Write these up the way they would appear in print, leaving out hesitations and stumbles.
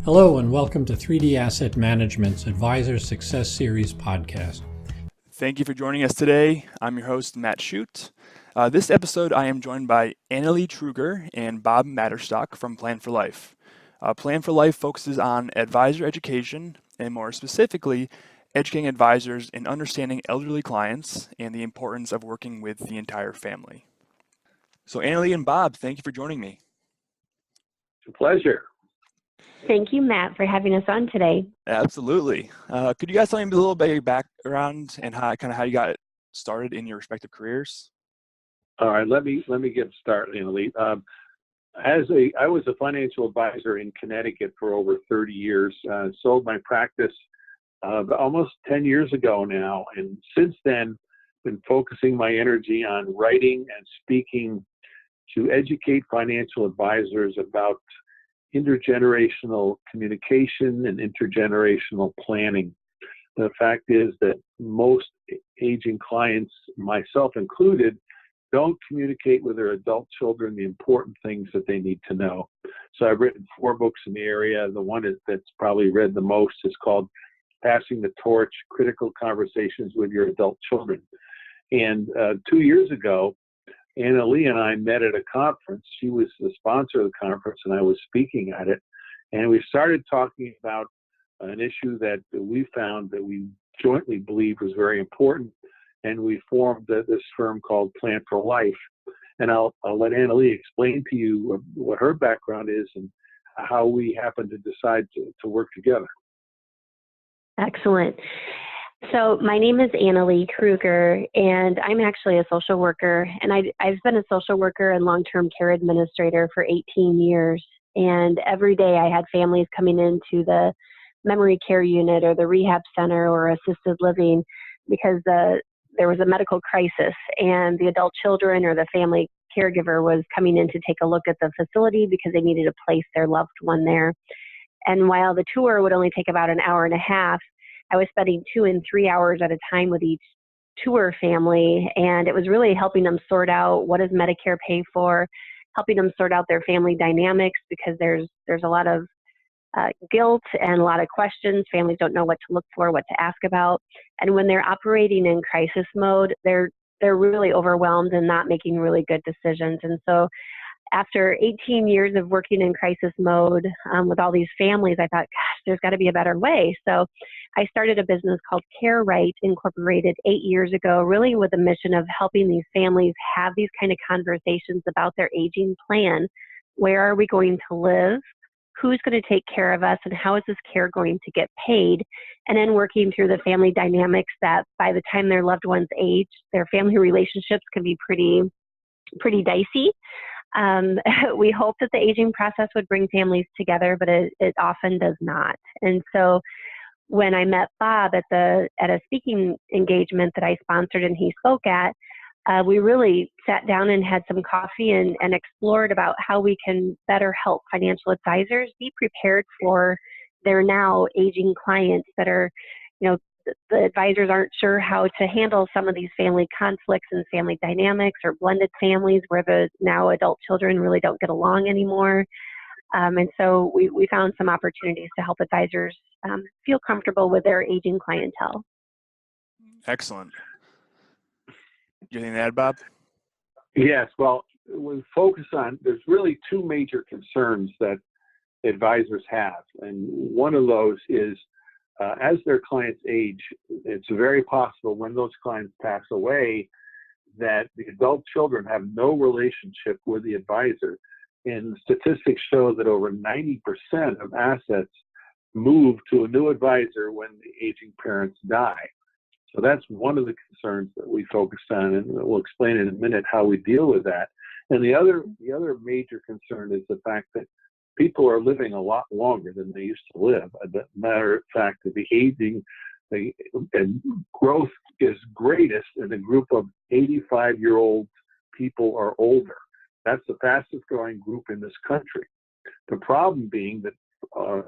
Hello and welcome to 3D Asset Management's Advisor Success Series podcast. Thank you for joining us today. I'm your host, Matt Shute. This episode, I am joined by Annalee Kruger and Bob Mauterstock from Plan4Life. Plan4Life focuses on advisor education and more specifically, educating advisors in understanding elderly clients and the importance of working with the entire family. So Annalee and Bob, thank you for joining me. It's a pleasure. Thank you, Matt, for having us on today. Absolutely. Could you guys tell me a little bit of your background and how you got started in your respective careers? All right, let me get started, Annalee. I was a financial advisor in Connecticut for over 30 years. Sold my practice almost 10 years ago now, and since then, been focusing my energy on writing and speaking to educate financial advisors about intergenerational communication and intergenerational planning. The fact is that most aging clients, myself included, don't communicate with their adult children the important things that they need to know. So I've written 4 books in the area. The one that's probably read the most is called Passing the Torch, Critical Conversations with Your Adult Children. And 2 years ago, Annalee and I met at a conference. She was the sponsor of the conference and I was speaking at it. And we started talking about an issue that we found that we jointly believed was very important. And we formed this firm called Plan4Life. And I'll let Annalee explain to you what her background is and how we happened to decide to work together. Excellent. So my name is Annalee Kruger, and I'm actually a social worker. And I've been a social worker and long-term care administrator for 18 years. And every day I had families coming into the memory care unit or the rehab center or assisted living because there was a medical crisis and the adult children or the family caregiver was coming in to take a look at the facility because they needed to place their loved one there. And while the tour would only take about an hour and a half, I was spending 2 and 3 hours at a time with each tour family, and it was really helping them sort out what does Medicare pay for, helping them sort out their family dynamics because there's a lot of guilt and a lot of questions. Families don't know what to look for, what to ask about, and when they're operating in crisis mode, they're really overwhelmed and not making really good decisions. And so after 18 years of working in crisis mode with all these families, I thought, gosh, there's got to be a better way. So I started a business called Care Right Incorporated 8 years ago, really with a mission of helping these families have these kind of conversations about their aging plan. Where are we going to live? Who's going to take care of us? And how is this care going to get paid? And then working through the family dynamics that by the time their loved ones age, their family relationships can be pretty dicey. We hope that the aging process would bring families together, but it often does not. And so when I met Bob at a speaking engagement that I sponsored and he spoke at, we really sat down and had some coffee and explored about how we can better help financial advisors be prepared for their now aging clients that are, the advisors aren't sure how to handle some of these family conflicts and family dynamics or blended families where the now adult children really don't get along anymore. And so we found some opportunities to help advisors feel comfortable with their aging clientele. Excellent. You have anything to add, Bob? Yes, well, we focus on, there's really 2 major concerns that advisors have. And one of those is as their clients age, it's very possible when those clients pass away that the adult children have no relationship with the advisor. And statistics show that over 90% of assets move to a new advisor when the aging parents die. So that's one of the concerns that we focused on, and we'll explain in a minute how we deal with that. And the other major concern is the fact that people are living a lot longer than they used to live. As a matter of fact, the aging and growth is greatest in a group of 85-year-old people or older. That's the fastest growing group in this country. The problem being that,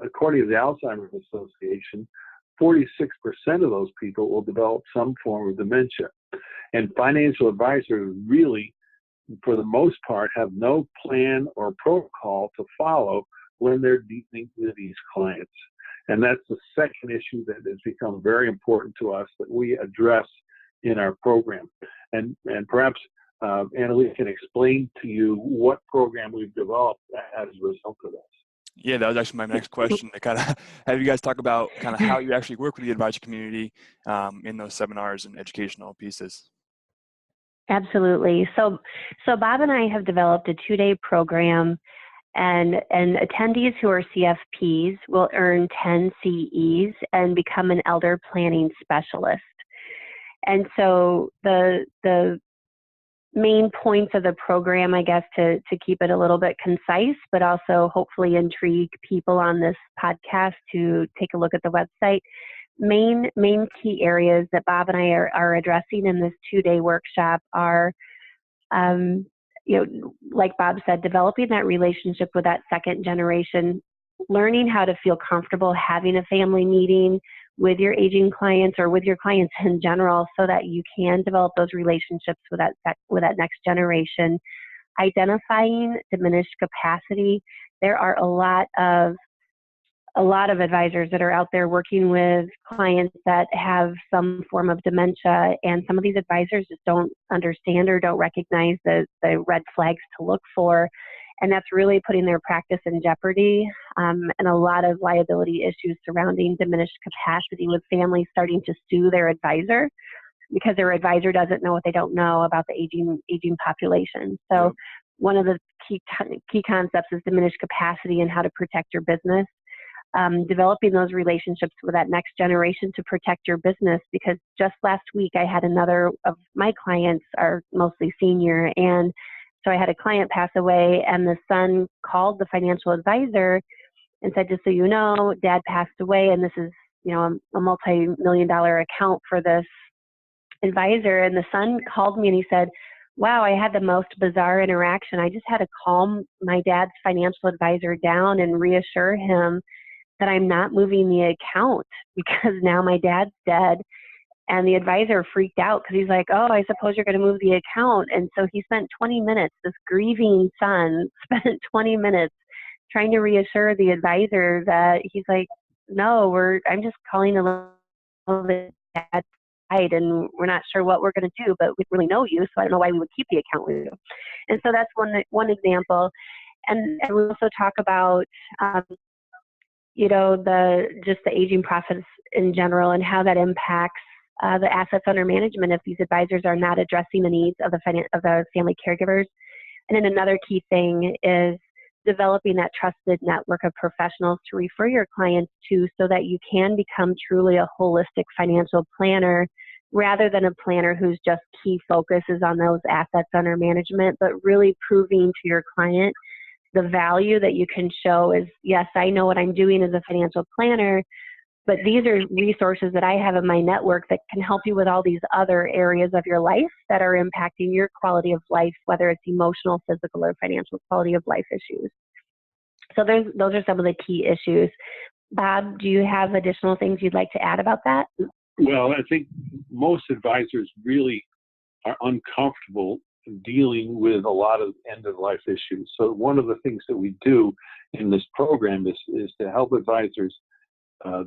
according to the Alzheimer's Association, 46% of those people will develop some form of dementia. And financial advisors really, for the most part, have no plan or protocol to follow when they're dealing with these clients. And that's the second issue that has become very important to us that we address in our program. And perhaps Annalee can explain to you what program we've developed as a result of this. Yeah, that was actually my next question, to kind of have you guys talk about kind of how you actually work with the advisor community in those seminars and educational pieces. Absolutely. So Bob and I have developed a 2-day program, and attendees who are CFPs will earn 10 CEs and become an elder planning specialist. And so the main points of the program, I guess, to keep it a little bit concise, but also hopefully intrigue people on this podcast to take a look at the website. Main key areas that Bob and I are addressing in this 2-day workshop are, like Bob said, developing that relationship with that second generation, learning how to feel comfortable having a family meeting with your aging clients or with your clients in general, so that you can develop those relationships with that next generation. Identifying diminished capacity. There are a lot of advisors that are out there working with clients that have some form of dementia, and some of these advisors just don't understand or don't recognize the red flags to look for, and that's really putting their practice in jeopardy, and a lot of liability issues surrounding diminished capacity, with families starting to sue their advisor because their advisor doesn't know what they don't know about the aging population. So one of the key concepts is diminished capacity and how to protect your business. Developing those relationships with that next generation to protect your business, because just last week I had another of my clients, are mostly senior, and so I had a client pass away, and the son called the financial advisor and said, just so you know, Dad passed away, and this is, a multi-million-dollar account for this advisor. And the son called me and he said, wow, I had the most bizarre interaction. I just had to calm my dad's financial advisor down and reassure him that I'm not moving the account because now my dad's dead. And the advisor freaked out because he's like, oh, I suppose you're going to move the account. And so he spent 20 minutes, this grieving son spent 20 minutes trying to reassure the advisor that he's like, no, I'm just calling a little bit dad died, and we're not sure what we're going to do, but we really know you, so I don't know why we would keep the account with you. And so that's one example. And we also talk about, the aging process in general and how that impacts the assets under management if these advisors are not addressing the needs of the family caregivers. And then another key thing is developing that trusted network of professionals to refer your clients to, so that you can become truly a holistic financial planner, rather than a planner whose just key focus is on those assets under management, but really proving to your client the value that you can show is, yes, I know what I'm doing as a financial planner, but these are resources that I have in my network that can help you with all these other areas of your life that are impacting your quality of life, whether it's emotional, physical, or financial quality of life issues. So those are some of the key issues. Bob, do you have additional things you'd like to add about that? Well, I think most advisors really are uncomfortable dealing with a lot of end-of-life issues. So one of the things that we do in this program is to help advisors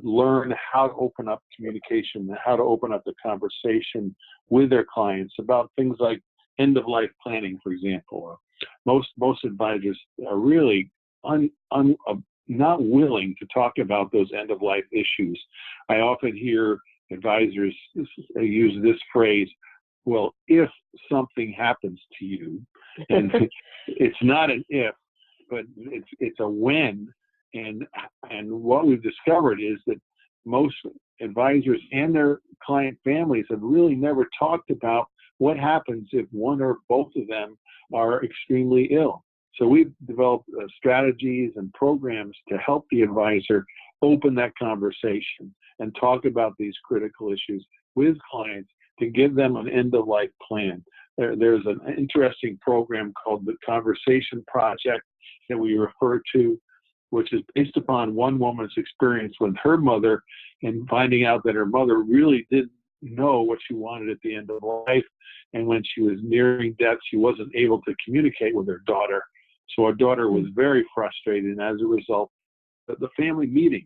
learn how to open up communication, how to open up the conversation with their clients about things like end-of-life planning, for example. Most advisors are really not willing to talk about those end-of-life issues. I often hear advisors use this phrase, well, if something happens to you, and it's not an if, but it's a when. And what we've discovered is that most advisors and their client families have really never talked about what happens if one or both of them are extremely ill. So we've developed strategies and programs to help the advisor open that conversation and talk about these critical issues with clients to give them an end-of-life plan. There's an interesting program called the Conversation Project that we refer to, which is based upon one woman's experience with her mother and finding out that her mother really didn't know what she wanted at the end of life. And when she was nearing death, she wasn't able to communicate with her daughter. So our daughter was very frustrated, and as a result, the family meeting,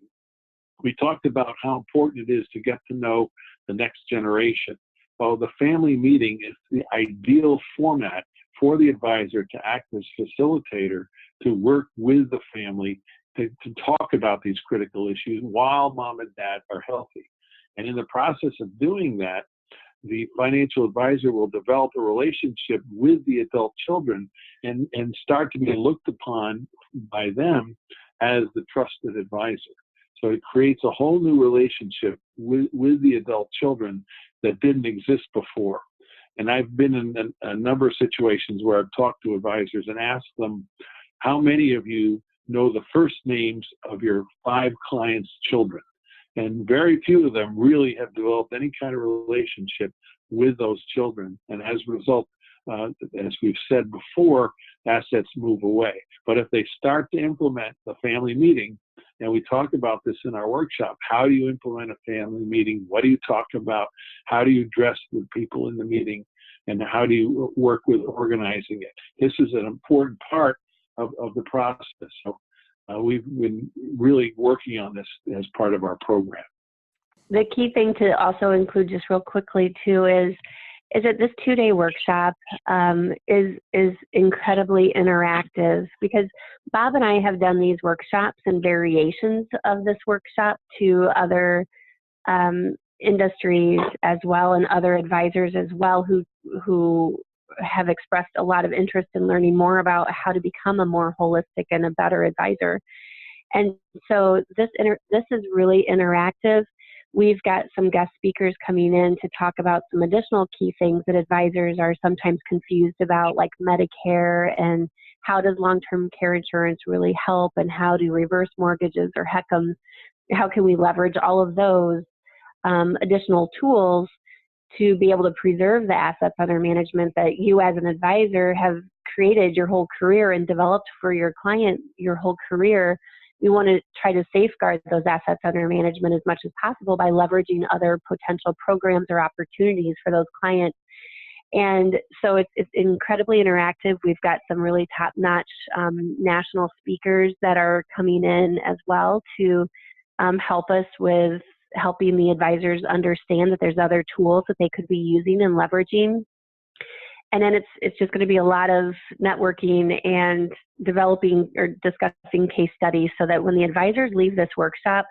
we talked about how important it is to get to know the next generation. Well, the family meeting is the ideal format for the advisor to act as facilitator, to work with the family, to talk about these critical issues while mom and dad are healthy. And in the process of doing that, the financial advisor will develop a relationship with the adult children and start to be looked upon by them as the trusted advisor. So it creates a whole new relationship with the adult children that didn't exist before. And I've been in a number of situations where I've talked to advisors and asked them, how many of you know the first names of your 5 clients' children? And very few of them really have developed any kind of relationship with those children. And as a result, as we've said before, assets move away. But if they start to implement the family meeting, and we talk about this in our workshop, how do you implement a family meeting? What do you talk about? How do you address the people in the meeting? And how do you work with organizing it? This is an important part of the process. So we've been really working on this as part of our program. The key thing to also include just real quickly too is that this 2-day workshop is incredibly interactive, because Bob and I have done these workshops and variations of this workshop to other industries as well, and other advisors as well who have expressed a lot of interest in learning more about how to become a more holistic and a better advisor. And so this is really interactive. We've got some guest speakers coming in to talk about some additional key things that advisors are sometimes confused about, like Medicare, and how does long-term care insurance really help, and how do reverse mortgages or HECMs, how can we leverage all of those additional tools to be able to preserve the assets under management that you as an advisor have created your whole career and developed for your client your whole career. We want to try to safeguard those assets under management as much as possible by leveraging other potential programs or opportunities for those clients. And so it's incredibly interactive. We've got some really top-notch national speakers that are coming in as well to help us with helping the advisors understand that there's other tools that they could be using and leveraging. And then it's just going to be a lot of networking and developing or discussing case studies, so that when the advisors leave this workshop,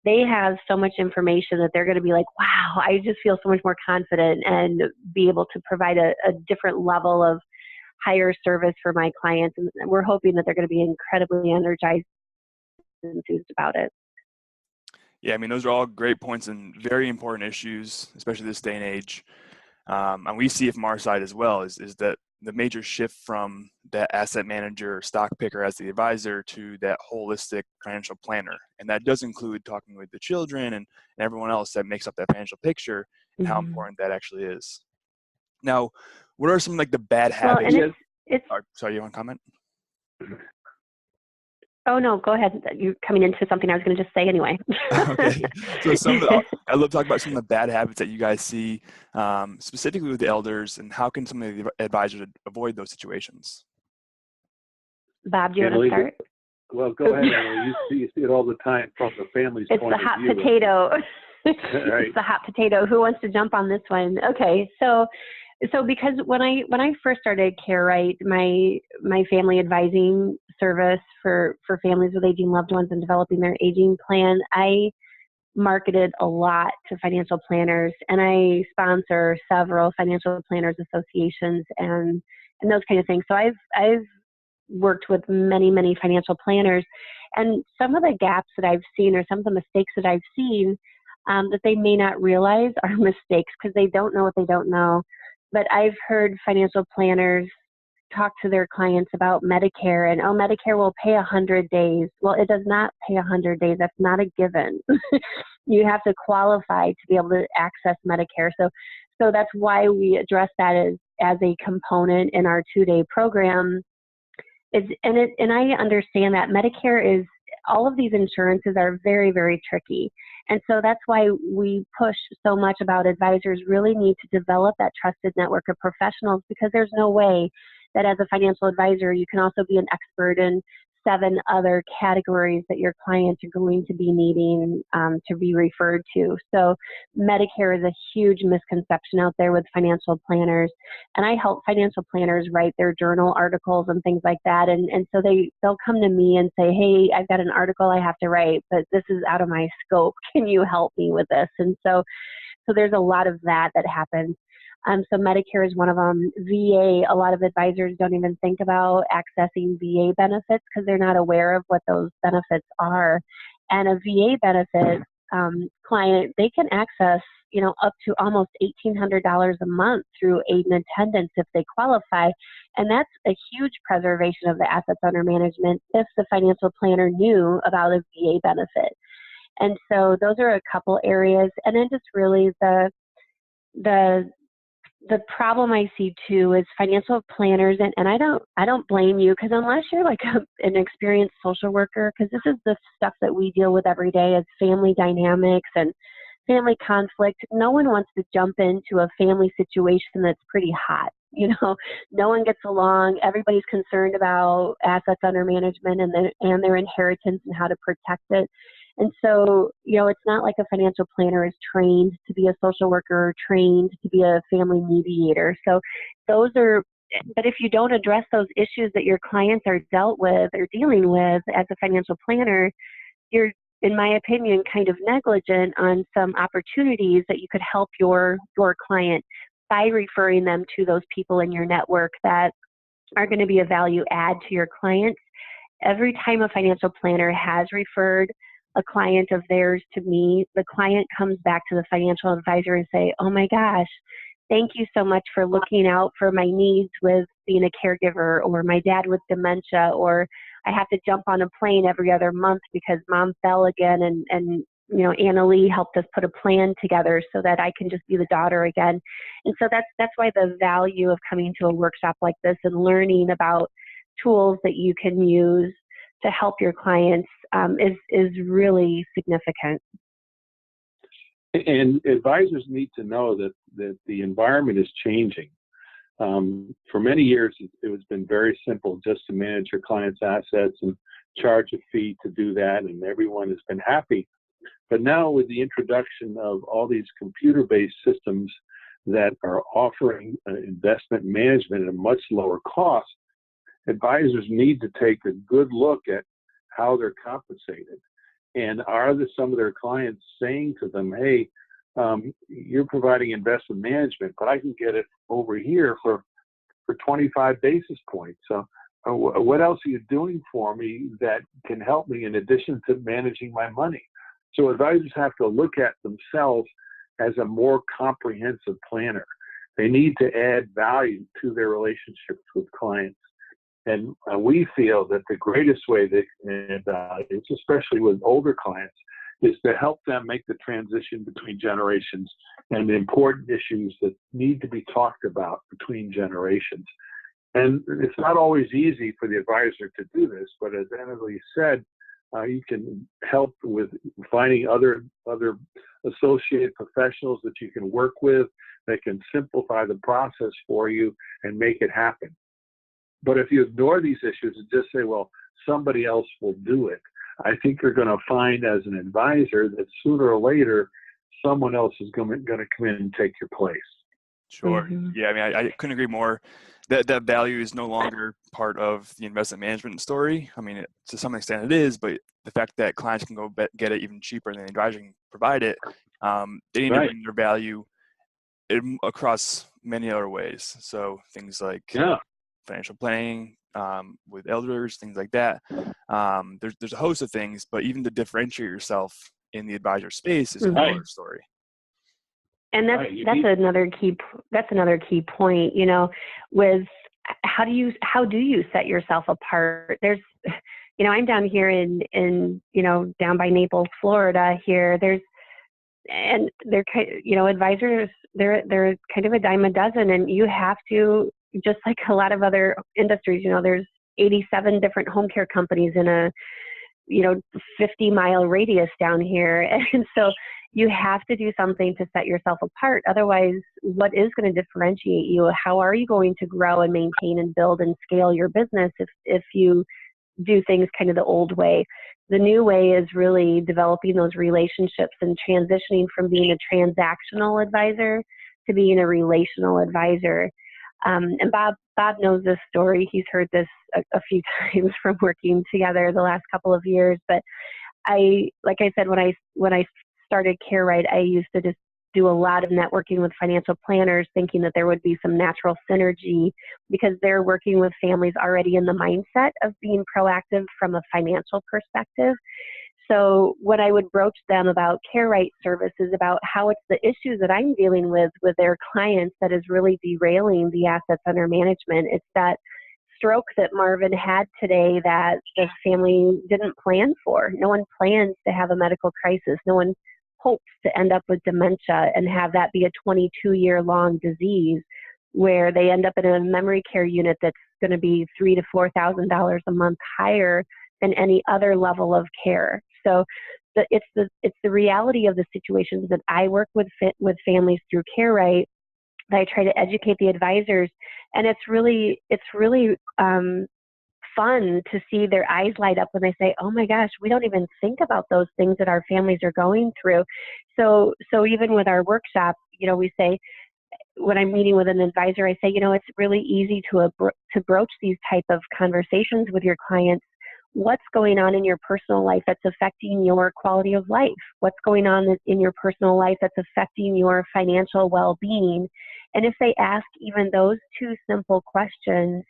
they have so much information that they're going to be like, wow, I just feel so much more confident, and be able to provide a different level of higher service for my clients. And we're hoping that they're going to be incredibly energized and enthused about it. Yeah, I mean, those are all great points and very important issues, especially this day and age. And we see it from our side as well, is that the major shift from that asset manager, stock picker as the advisor, to that holistic financial planner. And that does include talking with the children and everyone else that makes up that financial picture, and how important that actually is. Now, what are some like the bad habits? Well, and sorry, you want to comment? Oh, no, go ahead. You're coming into something I was going to just say anyway. Okay. So I love talking about some of the bad habits that you guys see, specifically with the elders, and how can some of the advisors avoid those situations? Bob, do you want to start? Well, go ahead, Annalee. You see it all the time from the family's point of view. It's the hot potato. Right. It's the hot potato. Who wants to jump on this one? Okay, so because when I first started CareRight, my family advising service for families with aging loved ones and developing their aging plan, I marketed a lot to financial planners, and I sponsor several financial planners associations and those kind of things. So I've worked with many financial planners, and some of the gaps that I've seen, or some of the mistakes that I've seen that they may not realize are mistakes because they don't know what they don't know. But I've heard financial planners talk to their clients about Medicare, and Medicare will pay 100 days. Well, it does not pay 100 days. That's not a given. You have to qualify to be able to access Medicare. So that's why we address that as a component in our 2-day program. And I understand that Medicare is, all of these insurances are very, very tricky. And so that's why we push so much about advisors really need to develop that trusted network of professionals, because there's no way that as a financial advisor, you can also be an expert in 7 other categories that your clients are going to be needing to be referred to. So Medicare is a huge misconception out there with financial planners. And I help financial planners write their journal articles and things like that. And so they'll come to me and say, hey, I've got an article I have to write, but this is out of my scope. Can you help me with this? And so there's a lot of that happens. So Medicare is one of them. VA, a lot of advisors don't even think about accessing VA benefits because they're not aware of what those benefits are. And a VA benefit client, they can access, up to almost $1,800 a month through aid and attendance if they qualify. And that's a huge preservation of the assets under management if the financial planner knew about a VA benefit. And so those are a couple areas. And then just really the problem I see too is financial planners, and I don't blame you, because unless you're like an experienced social worker, because this is the stuff that we deal with every day as family dynamics and family conflict, no one wants to jump into a family situation that's pretty hot. No one gets along. Everybody's concerned about assets under management and their inheritance and how to protect it. And so, it's not like a financial planner is trained to be a social worker or trained to be a family mediator. So but if you don't address those issues that your clients are dealing with as a financial planner, you're, in my opinion, kind of negligent on some opportunities that you could help your client by referring them to those people in your network that are going to be a value add to your clients. Every time a financial planner has referred a client of theirs to me, the client comes back to the financial advisor and say, oh my gosh, thank you so much for looking out for my needs with being a caregiver, or my dad with dementia, or I have to jump on a plane every other month because mom fell again, and Annalee helped us put a plan together so that I can just be the daughter again. And so that's why the value of coming to a workshop like this and learning about tools that you can use to help your clients is really significant. And advisors need to know that the environment is changing. For many years, it has been very simple just to manage your clients' assets and charge a fee to do that, and everyone has been happy. But now with the introduction of all these computer-based systems that are offering investment management at a much lower cost, advisors need to take a good look at how they're compensated. And are some of their clients saying to them, hey, you're providing investment management, but I can get it over here for 25 basis points. So what else are you doing for me that can help me in addition to managing my money? So advisors have to look at themselves as a more comprehensive planner. They need to add value to their relationships with clients. And we feel that the greatest way they can add value, especially with older clients, is to help them make the transition between generations and the important issues that need to be talked about between generations. And it's not always easy for the advisor to do this, but as Annalee said, you can help with finding other associated professionals that you can work with that can simplify the process for you and make it happen. But if you ignore these issues and just say, well, somebody else will do it, I think you're going to find as an advisor that sooner or later, someone else is going to come in and take your place. Sure. Mm-hmm. Yeah, I mean, I couldn't agree more. That value is no longer part of the investment management story. I mean, to some extent it is, but the fact that clients can go get it even cheaper than the advisor can provide it, they need to bring their value across many other ways. So things like financial planning with elders, things like that. There's a host of things, but even to differentiate yourself in the advisor space is another story. And that's another key point, with how do you set yourself apart? There's, I'm down here in down by Naples, Florida here. And they're advisors, they're kind of a dime a dozen, and you have to, just like a lot of other industries, there's 87 different home care companies in a 50-mile radius down here. And so you have to do something to set yourself apart. Otherwise, what is going to differentiate you? How are you going to grow and maintain and build and scale your business if you do things kind of the old way? The new way is really developing those relationships and transitioning from being a transactional advisor to being a relational advisor. And Bob knows this story. He's heard this a few times from working together the last couple of years. But like I said, when I started CareRight, I used to just do a lot of networking with financial planners, thinking that there would be some natural synergy because they're working with families already in the mindset of being proactive from a financial perspective. So when I would broach them about CareRight services, about how it's the issues that I'm dealing with their clients that is really derailing the assets under management, it's that stroke that Marvin had today that the family didn't plan for. No one plans to have a medical crisis. No one hopes to end up with dementia and have that be a 22-year-long disease where they end up in a memory care unit that's going to be $3,000 to $4,000 a month higher than any other level of care. So it's the reality of the situations that I work with families through CareRight that I try to educate the advisors, and it's really fun to see their eyes light up when they say, "Oh my gosh, we don't even think about those things that our families are going through." So even with our workshop, we say, when I'm meeting with an advisor, I say, it's really easy to broach these type of conversations with your clients. What's going on in your personal life that's affecting your quality of life? What's going on in your personal life that's affecting your financial well-being? And if they ask even those two simple questions,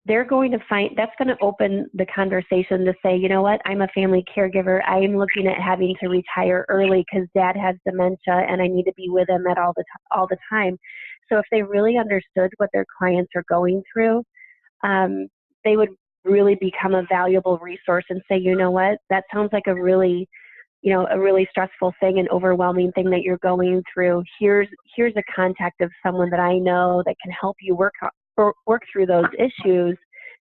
they're going to find that's going to open the conversation to say, you know what, I'm a family caregiver. I am looking at having to retire early because dad has dementia and I need to be with him all the time. So if they really understood what their clients are going through, they would really become a valuable resource and say, you know what, that sounds like a really stressful thing, an overwhelming thing that you're going through. Here's a contact of someone that I know that can help you work through those issues.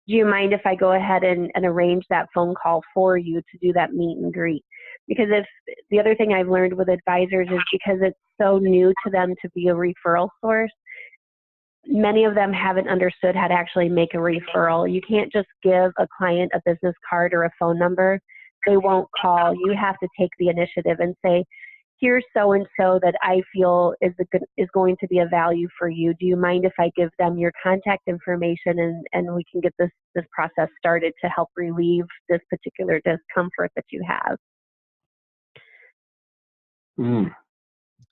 Do you mind if I go ahead and arrange that phone call for you to do that meet and greet? Because if the other thing I've learned with advisors is because it's so new to them to be a referral source, many of them haven't understood how to actually make a referral. You can't just give a client a business card or a phone number. They won't call. You have to take the initiative and say, here's so-and-so that I feel is going to be a value for you. Do you mind if I give them your contact information and we can get this process started to help relieve this particular discomfort that you have?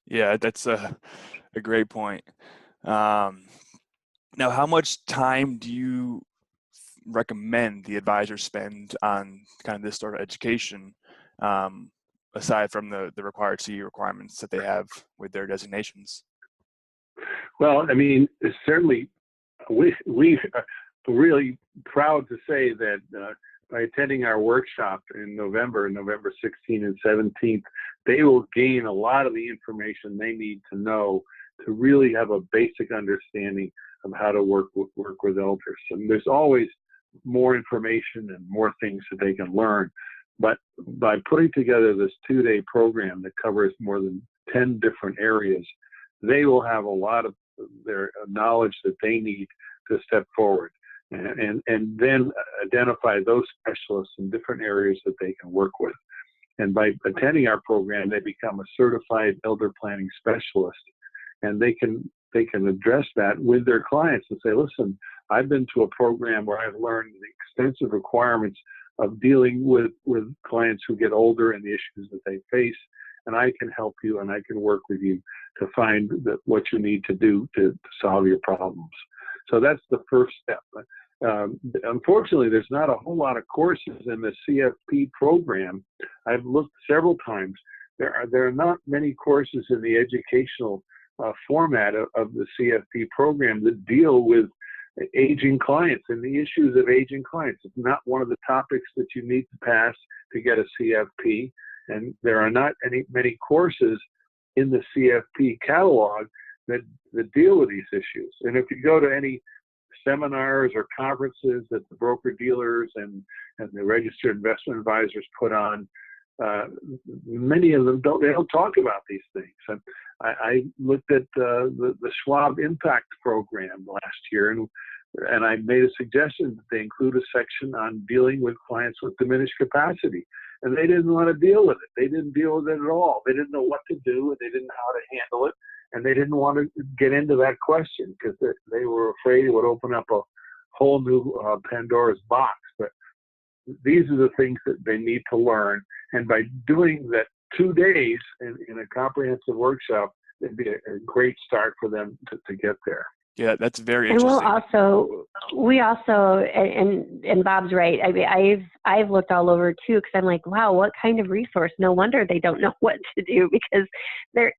Yeah, that's a great point. Now, how much time do you recommend the advisor spend on kind of this sort of education, aside from the required CE requirements that they have with their designations? Well, I mean, certainly we are really proud to say that by attending our workshop in November 16th and 17th, they will gain a lot of the information they need to know to really have a basic understanding of how to work with elders. And there's always more information and more things that they can learn. But by putting together this 2-day program that covers more than 10 different areas, they will have a lot of their knowledge that they need to step forward and then identify those specialists in different areas that they can work with. And by attending our program, they become a certified elder planning specialist, and they can address that with their clients and say, listen, I've been to a program where I've learned the extensive requirements of dealing with clients who get older and the issues that they face, and I can help you and I can work with you to find what you need to do to solve your problems. So that's the first step. Unfortunately, there's not a whole lot of courses in the CFP program. I've looked several times. There are not many courses in the educational format of the CFP program that deal with aging clients and the issues of aging clients. It's not one of the topics that you need to pass to get a CFP, and there are not many courses in the CFP catalog that deal with these issues. And if you go to any seminars or conferences that the broker-dealers and the registered investment advisors put on, many of them don't talk about these things. And I looked at the Schwab Impact Program last year, and I made a suggestion that they include a section on dealing with clients with diminished capacity. And they didn't want to deal with it. They didn't deal with it at all. They didn't know what to do, and they didn't know how to handle it. And they didn't want to get into that question because they were afraid it would open up a whole new Pandora's box. But these are the things that they need to learn. And by doing that 2 days in a comprehensive workshop, it'd be a great start for them to get there. Yeah, that's very And interesting. we also, and Bob's right. I mean, I've looked all over too, because I'm like, wow, what kind of resource? No wonder they don't know what to do, because they're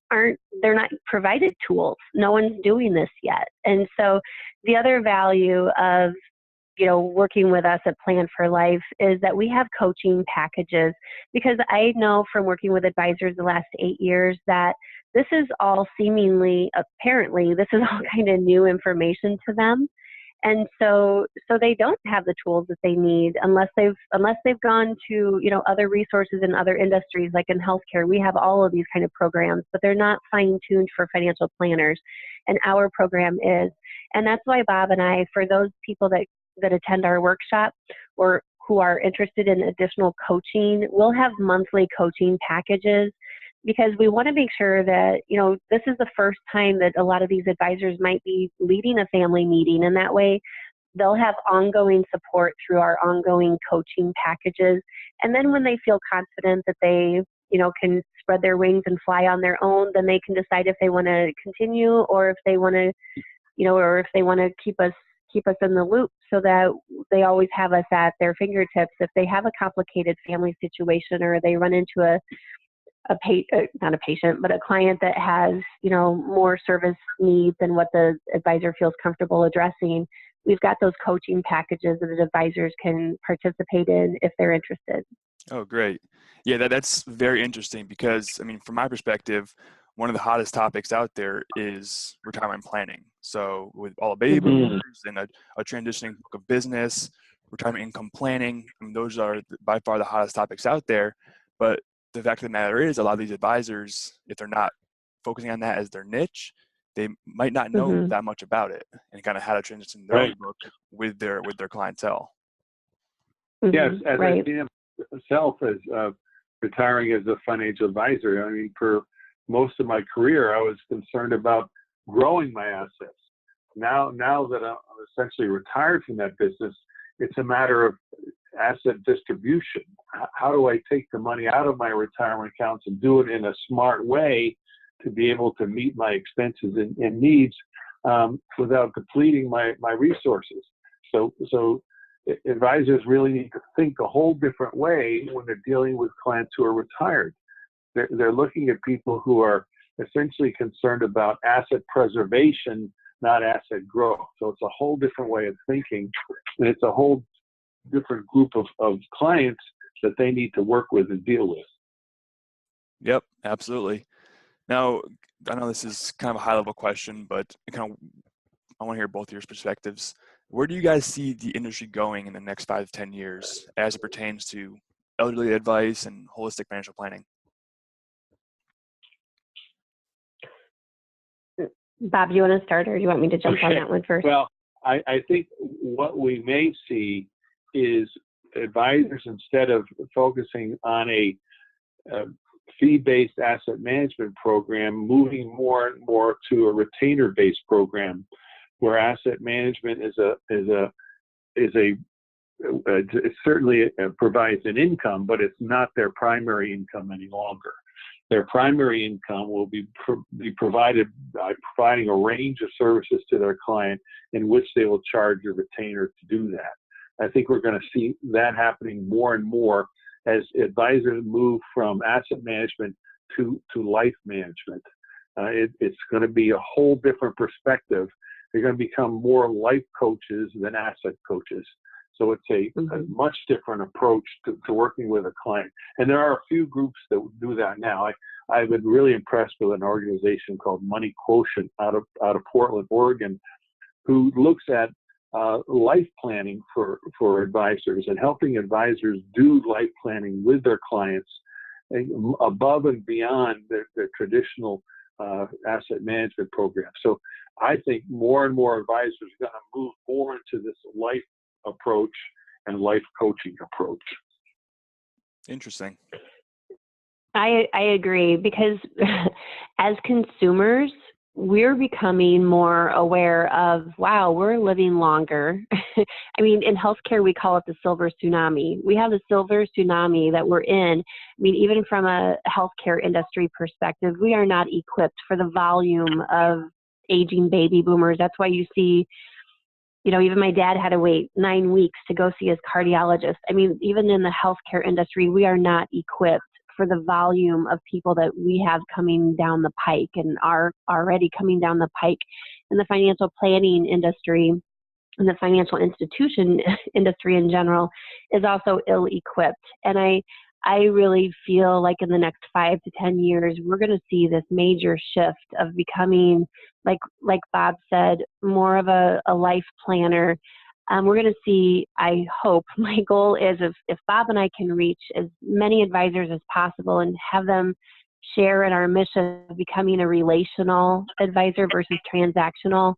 not provided tools. No one's doing this yet. And so the other value of, working with us at Plan4Life is that we have coaching packages, because I know from working with advisors the last 8 years that this is all apparently, this is all kind of new information to them. And so they don't have the tools that they need unless they've gone to, other resources in other industries, like in healthcare. We have all of these kind of programs, but they're not fine-tuned for financial planners. And our program is. And that's why Bob and I, for those people that attend our workshop or who are interested in additional coaching, we'll have monthly coaching packages, because we want to make sure that, this is the first time that a lot of these advisors might be leading a family meeting, and that way they'll have ongoing support through our ongoing coaching packages. And then when they feel confident that they, can spread their wings and fly on their own, then they can decide if they want to continue, or if they want to, or if they want to keep us in the loop, so that they always have us at their fingertips if they have a complicated family situation, or they run into not a patient, but a client that has, more service needs than what the advisor feels comfortable addressing. We've got those coaching packages that the advisors can participate in if they're interested. Oh, great. Yeah, that's very interesting, because, from my perspective, one of the hottest topics out there is retirement planning. So with all the baby boomers and a transitioning book of business, retirement income planning, those are by far the hottest topics out there. But the fact of the matter is, a lot of these advisors, if they're not focusing on that as their niche, they might not know that much about it, and kind of how to transition their own book with their clientele. Yes, as I see myself as retiring as a financial advisor, for most of my career, I was concerned about growing my assets. Now that I'm essentially retired from that business, it's a matter of asset distribution. How do I take the money out of my retirement accounts and do it in a smart way to be able to meet my expenses and needs without depleting my resources? So advisors really need to think a whole different way when they're dealing with clients who are retired. They're looking at people who are essentially concerned about asset preservation, not asset growth. So it's a whole different way of thinking, and it's a whole different group of clients that they need to work with and deal with. Yep, absolutely. Now, I know this is kind of a high-level question, but I want to hear both of your perspectives. Where do you guys see the industry going in the next 5 to 10 years as it pertains to elderly advice and holistic financial planning? Bob, you want to start, or do you want me to jump on that one first? Well, I think what we may see is advisors, instead of focusing on a fee-based asset management program, moving more and more to a retainer-based program, where asset management it certainly provides an income, but it's not their primary income any longer. Their primary income will be provided by providing a range of services to their client, in which they will charge a retainer to do that. I think we're going to see that happening more and more as advisors move from asset management to life management. It's going to be a whole different perspective. They're going to become more life coaches than asset coaches. So it's a much different approach to working with a client. And there are a few groups that do that now. I've been really impressed with an organization called Money Quotient out of Portland, Oregon, who looks at life planning for advisors and helping advisors do life planning with their clients above and beyond their traditional asset management program. So I think more and more advisors are going to move more into this life approach and life coaching approach. Interesting. I agree, because as consumers, we're becoming more aware of, wow, we're living longer. I mean, in healthcare, we call it the silver tsunami. We have the silver tsunami that we're in. I mean, even from a healthcare industry perspective, we are not equipped for the volume of aging baby boomers. That's why you see, even my dad had to wait 9 weeks to go see his cardiologist. I mean, even in the healthcare industry, we are not equipped for the volume of people that we have coming down the pike and are already coming down the pike. In the financial planning industry and the financial institution industry in general is also ill-equipped. And I really feel like in the next 5 to 10 years, we're going to see this major shift of becoming, like Bob said, more of a life planner. We're going to see, I hope, my goal is if Bob and I can reach as many advisors as possible and have them share in our mission of becoming a relational advisor versus transactional.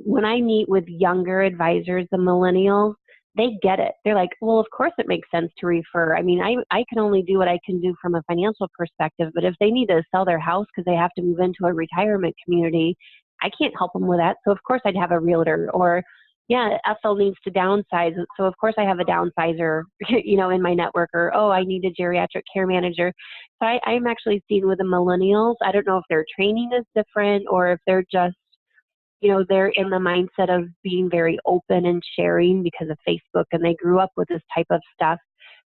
When I meet with younger advisors, the millennials, they get it. They're like, well, of course it makes sense to refer. I mean, I can only do what I can do from a financial perspective, but if they need to sell their house because they have to move into a retirement community, I can't help them with that. So of course I'd have a realtor. Or yeah, Ethel needs to downsize. So of course I have a downsizer, in my network. Or, oh, I need a geriatric care manager. So I'm actually seeing with the millennials, I don't know if their training is different or if they're just, they're in the mindset of being very open and sharing because of Facebook and they grew up with this type of stuff.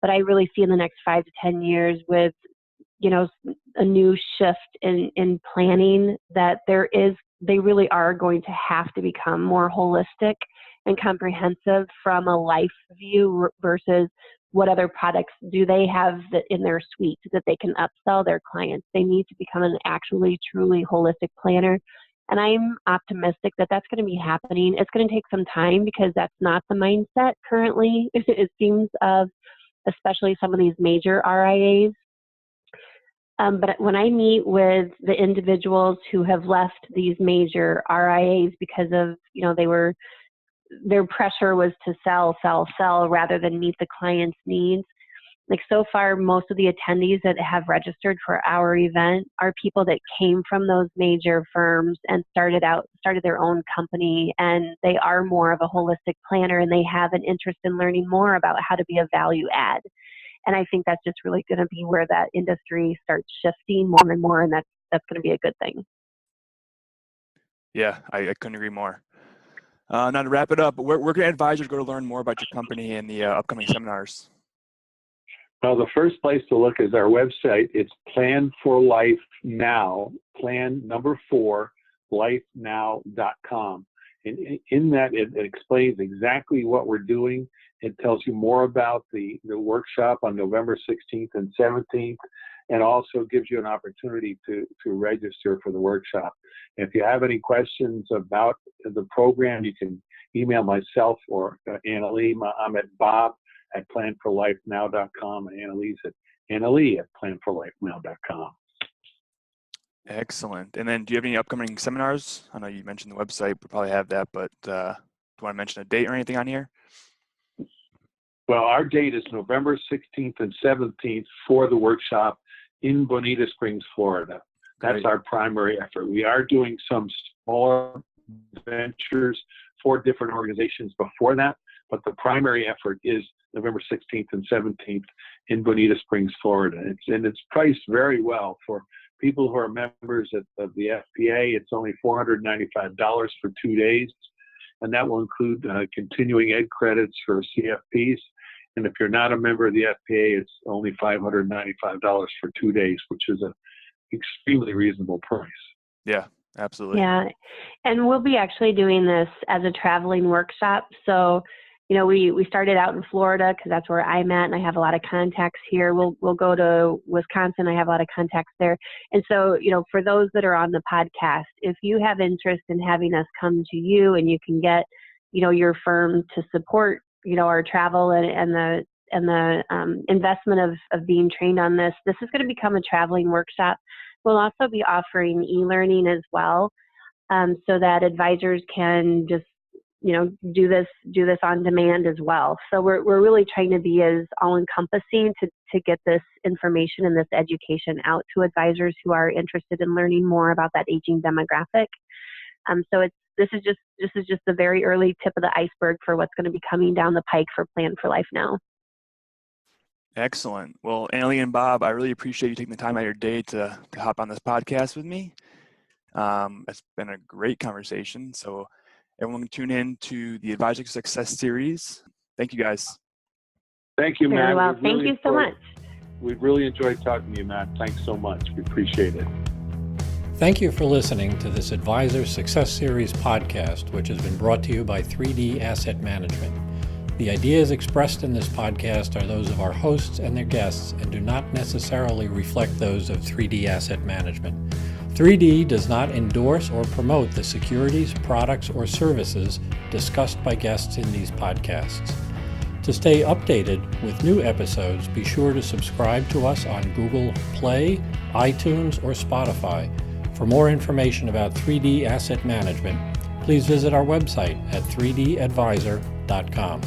But I really see in the next 5 to 10 years with, a new shift in planning that they really are going to have to become more holistic and comprehensive from a life view versus what other products do they have in their suite that they can upsell their clients. They need to become an actually, truly holistic planner. And I'm optimistic that that's going to be happening. It's going to take some time because that's not the mindset currently, it seems, of especially some of these major RIAs. But when I meet with the individuals who have left these major RIAs because of, their pressure was to sell rather than meet the client's needs. Like so far, most of the attendees that have registered for our event are people that came from those major firms and started their own company, and they are more of a holistic planner and they have an interest in learning more about how to be a value add. And I think that's just really going to be where that industry starts shifting more and more, and that's going to be a good thing. Yeah, I couldn't agree more. Now to wrap it up, where can advisors go to learn more about your company and the upcoming seminars? Well, the first place to look is our website. It's Plan4Life Now, plan number 4, lifenow.com. And in that, it explains exactly what we're doing. It tells you more about the workshop on November 16th and 17th, and also gives you an opportunity to register for the workshop. If you have any questions about the program, you can email myself or Annalee. I'm at bob@plan4lifenow.com, and Annalee at plan4lifenow.com. Excellent. And then do you have any upcoming seminars? I know you mentioned the website, we probably have that, but do you want to mention a date or anything on here? Well, our date is November 16th and 17th for the workshop in Bonita Springs, Florida. That's Great. Our primary effort. We are doing some smaller ventures for different organizations before that, but the primary effort is November 16th and 17th in Bonita Springs, Florida. It's priced very well for people who are members of the FPA. It's only $495 for 2 days, and that will include continuing ed credits for CFPs. And if you're not a member of the FPA, it's only $595 for 2 days, which is an extremely reasonable price. Yeah, absolutely. Yeah, and we'll be actually doing this as a traveling workshop. So, we started out in Florida because that's where I'm at, and I have a lot of contacts here. We'll go to Wisconsin. I have a lot of contacts there. And so, for those that are on the podcast, if you have interest in having us come to you and you can get, your firm to support, our travel and and the investment of being trained on this. This is going to become a traveling workshop. We'll also be offering e-learning as well, so that advisors can just do this on demand as well. So we're really trying to be as all-encompassing to get this information and this education out to advisors who are interested in learning more about that aging demographic. So this is just the very early tip of the iceberg for what's going to be coming down the pike for Plan4Life now. Excellent. Well, Annalee and Bob, I really appreciate you taking the time out of your day to hop on this podcast with me. It's been a great conversation. So everyone can tune in to the Advisor Success Series. Thank you, guys. Thank you, Matt. Very well. Thank you so much. We really enjoyed talking to you, Matt. Thanks so much. We appreciate it. Thank you for listening to this Advisor Success Series podcast, which has been brought to you by 3D Asset Management. The ideas expressed in this podcast are those of our hosts and their guests and do not necessarily reflect those of 3D Asset Management. 3D does not endorse or promote the securities, products, or services discussed by guests in these podcasts. To stay updated with new episodes, be sure to subscribe to us on Google Play, iTunes, or Spotify. For more information about 3D Asset Management, please visit our website at 3dadvisor.com.